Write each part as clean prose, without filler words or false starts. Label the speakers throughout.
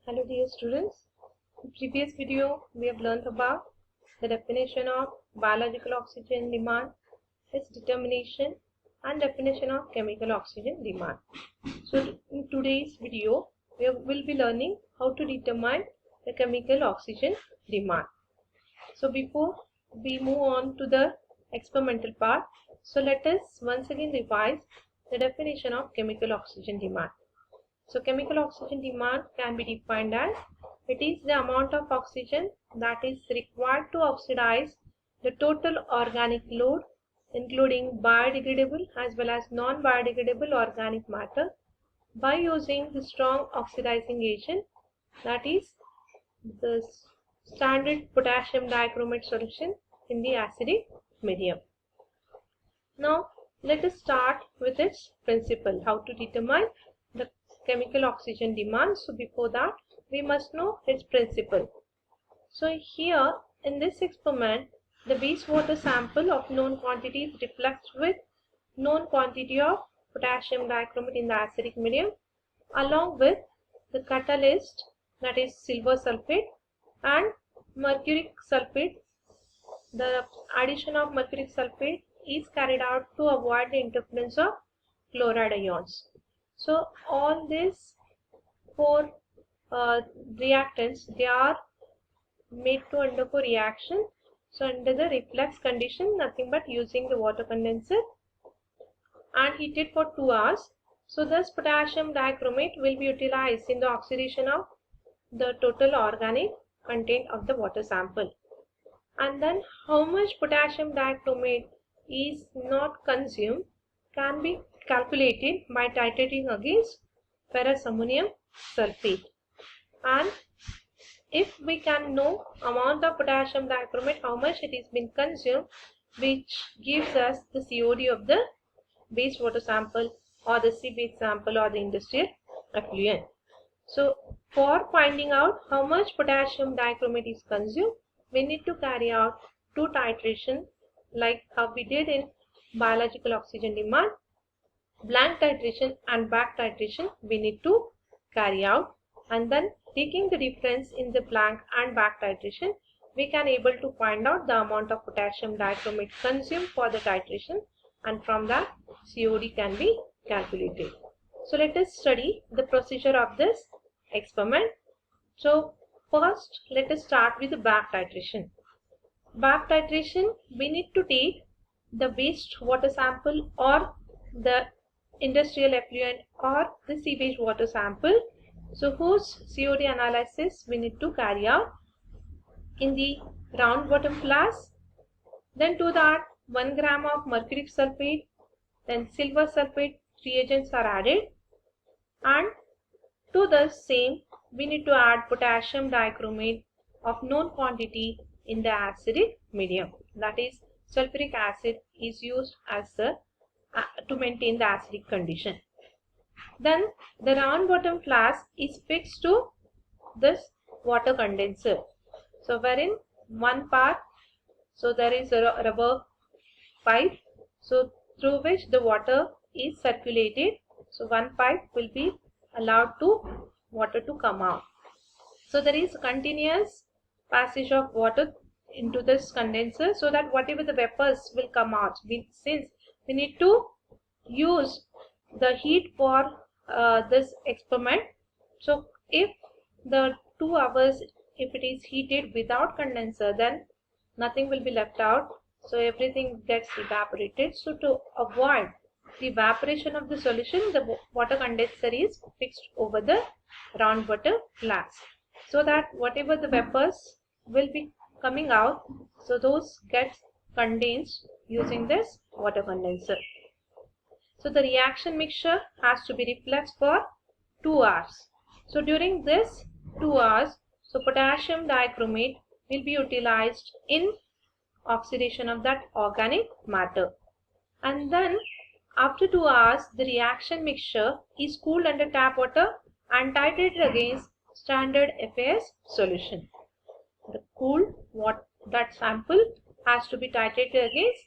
Speaker 1: Hello dear students. In previous video we have learned about the definition of biological oxygen demand, its determination and definition of chemical oxygen demand. So in today's video we will be learning how to determine the chemical oxygen demand. So before we move on to the experimental part, so let us once again revise the definition of chemical oxygen demand. So chemical oxygen demand can be defined as it is the amount of oxygen that is required to oxidize the total organic load including biodegradable as well as non-biodegradable organic matter by using the strong oxidizing agent, that is the standard potassium dichromate solution in the acidic medium. Now let us start with its principle, how to determine the chemical oxygen demand. So before that we must know its principle. So here in this experiment the wastewater sample of known quantities reflects with known quantity of potassium dichromate in the acidic medium along with the catalyst, that is silver sulfate, and mercuric sulfate. The addition of mercuric sulfate is carried out to avoid the interference of chloride ions. So all these four reactants, they are made to undergo reaction. So under the reflex condition, nothing but using the water condenser and heated for 2 hours. So thus potassium dichromate will be utilized in the oxidation of the total organic content of the water sample. And then how much potassium dichromate is not consumed can be calculated by titrating against ferrous ammonium sulfate. And if we can know amount of potassium dichromate, how much it is been consumed, which gives us the COD of the wastewater sample or the sewage sample or the industrial effluent. So for finding out how much potassium dichromate is consumed, we need to carry out 2 titration like how we did in biological oxygen demand. Blank titration and back titration we need to carry out, and then taking the difference in the blank and back titration we can able to find out the amount of potassium dichromate consumed for the titration, and from that COD can be calculated. So let us study the procedure of this experiment. So first let us start with the back titration. Back titration, we need to take the waste water sample or the industrial effluent or the sewage water sample, so whose COD analysis we need to carry out in the round bottom flask. Then to that 1 gram of mercuric sulfate, then silver sulfate reagents are added, and to the same we need to add potassium dichromate of known quantity in the acidic medium, that is sulfuric acid is used as the to maintain the acidic condition. Then the round bottom flask is fixed to this water condenser, so wherein one part, so there is a rubber pipe, so through which the water is circulated. So one pipe will be allowed to water to come out. So there is continuous passage of water into this condenser so that whatever the vapors will come out, since we need to use the heat for this experiment. So if the 2 hours if it is heated without condenser, then nothing will be left out, so everything gets evaporated. So to avoid the evaporation of the solution, the water condenser is fixed over the round bottom flask so that whatever the vapors will be coming out, so those get condensed using this water condenser. So the reaction mixture has to be reflexed for 2 hours. So during this 2 hours, so potassium dichromate will be utilized in oxidation of that organic matter. And then after 2 hours, the reaction mixture is cooled under tap water and titrated against standard FAS solution. The cooled that sample has to be titrated against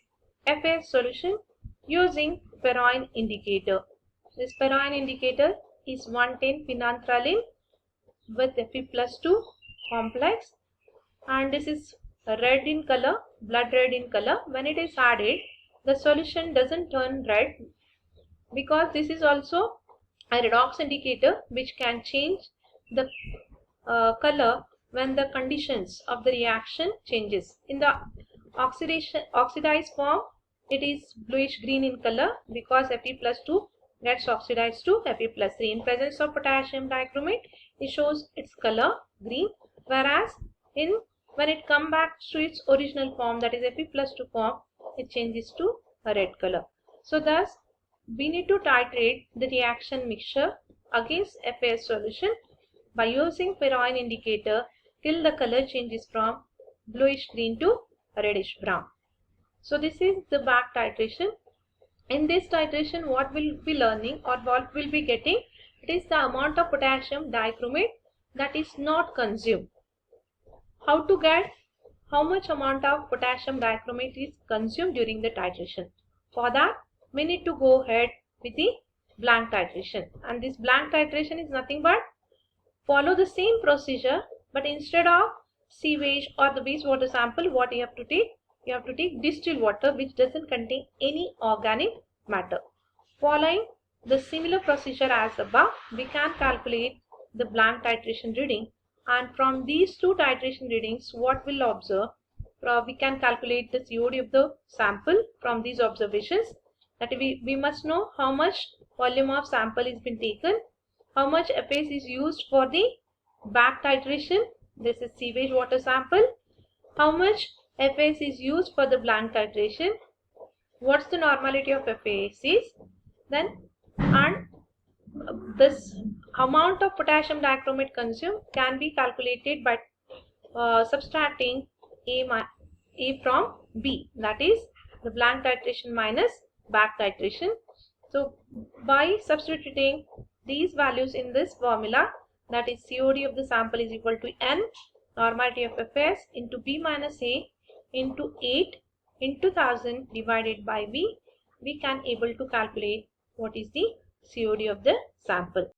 Speaker 1: FAS solution using Perrine indicator. This Perrine indicator is 110 phenanthroline with Fe+2 complex, and this is red in color, blood red in color. When it is added, the solution doesn't turn red because this is also a redox indicator which can change the color when the conditions of the reaction changes. In the oxidized form, it is bluish green in color because Fe+2 gets oxidized to Fe+3. In presence of potassium dichromate, it shows its color green, whereas when it comes back to its original form, that is Fe+2 form, it changes to a red color. So thus we need to titrate the reaction mixture against FAS solution by using Ferroin indicator till the color changes from bluish green to reddish brown. So this is the back titration. In this titration, what we'll be learning or what we'll be getting, it is the amount of potassium dichromate that is not consumed. How to get how much amount of potassium dichromate is consumed during the titration. For that, we need to go ahead with the blank titration, and this blank titration is nothing but follow the same procedure, but instead of sewage or the wastewater sample, what you have to take? You have to take distilled water which doesn't contain any organic matter. Following the similar procedure as above, we can calculate the blank titration reading, and from these two titration readings, what we'll observe, we can calculate the COD of the sample from these observations. That we must know how much volume of sample is been taken, how much FAS is used for the back titration, this is sewage water sample, how much FAS is used for the blank titration, what's the normality of FAS is, then and this amount of potassium dichromate consumed can be calculated by subtracting A from B, that is the blank titration minus back titration. So by substituting these values in this formula, that is COD of the sample is equal to N normality of FAS into B minus A into 8 into 1000 divided by B, we can able to calculate what is the COD of the sample.